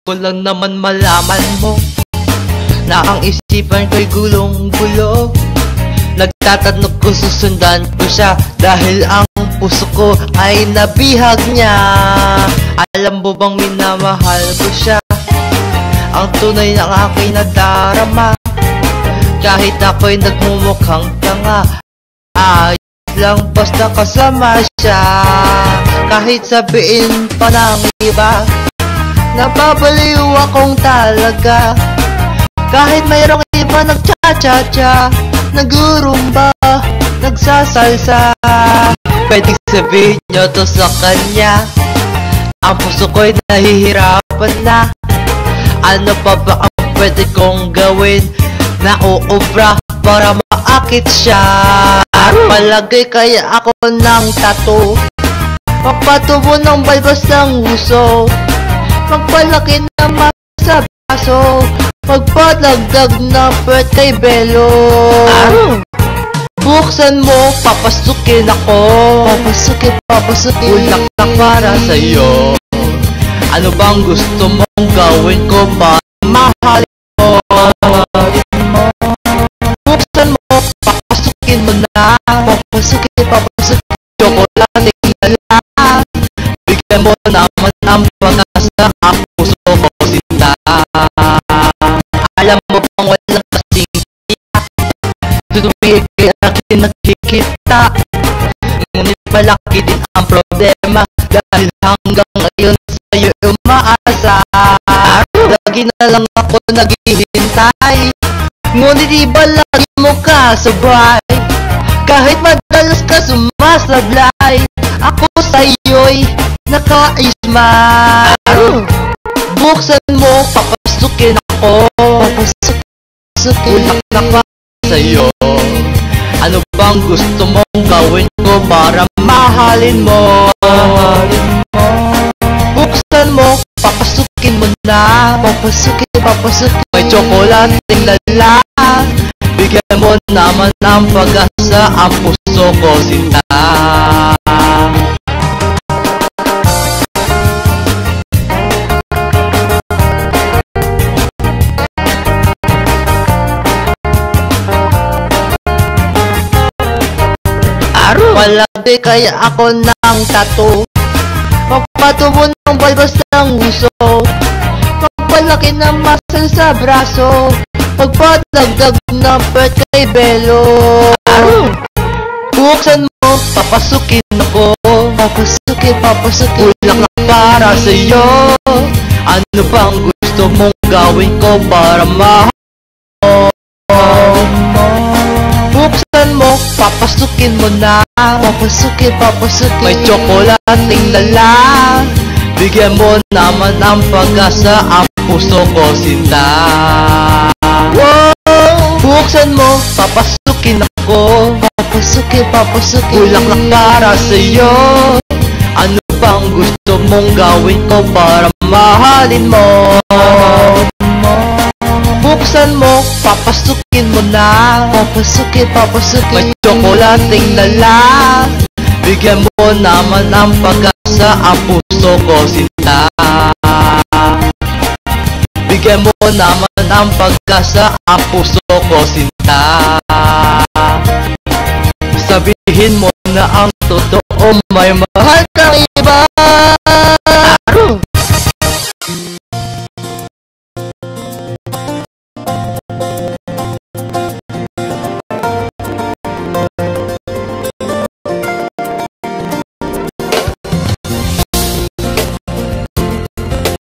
Mo lang naman malaman mo na ang isipan ko'y gulong-gulo. Nagtatanong kung susundan ko siya dahil ang puso ko ay nabihag niya. Alam mo bang minamahal ko siya, ang tunay ng aking nadarama. Kahit ako'y nagmumukhang tanga, ayos lang basta kasama siya. Kahit sabihin pa ng iba, napabaliw akong talaga. Kahit mayroong iba nagcha-cha-cha, nagurumba, nagsasalsa, pwedeng sabihin nyo to sa kanya. Ang puso ko'y nahihirapan na. Ano pa ba ang pwede kong gawin na uubra para maakit siya? Palagay kaya ako ng tattoo, magpatubo ng balbas ng huso, magpalaki naman sa baso, magpadagdag na pwet kay Belo. Buksan mo, papasukin ako. Papasukin Bulaklak para sa'yo. Ano bang gusto mong gawin ko para mahalin mo? Buksan mo, papasukin mo na. Papasukin Tsokolating lala. Bigyan mo naman ang pag-asa, ang puso ko sinta. Alam mo bang walang kasing tutuwid kay akin nakikita, ngunit malaki din ang problema dahil hanggang ngayon sa'yo umaasa. Lagi na lang ako naghihintay, ngunit iba lagi mo kasabay. Kahit madalas ka sumasablay, ako sa'yo'y nakaismay. Buksan mo, papasukin ako. Bulaklak pa sa'yo. Ano bang gusto mong gawin ko para mahalin mo? Buksan mo, papasukin mo na. Papasukin May tsokolating lala. Bigyan mo naman ng pag-asa, ang puso ko sinta. Palagi kaya ako ng tattoo, magpatubo ng balbas ng huso, magpalaki ng muscle sa braso, magpadagdag ng pwet kay Belo. Buksan mo, papasukin ako. Papasukin Bulaklak para sa'yo. Ano bang gusto mong gawin ko para mahal mo? Buksan mo, papasukin mo na. May tsokolating lala. Bigyan mo naman ng pag-asa, ang puso ko sinta. Buksan mo, papasukin ako. Bulaklak para sa'yo. Ano bang gusto mong gawin ko para mahalin mo? Buksan mo, papasukin mo na. May tsokolating lala. Bigyan mo naman ng pag-asa, ang puso ko sinta. Bigyan mo naman ng pag-asa, ang puso ko sinta. Sabihin mo na ang totoo, may mahal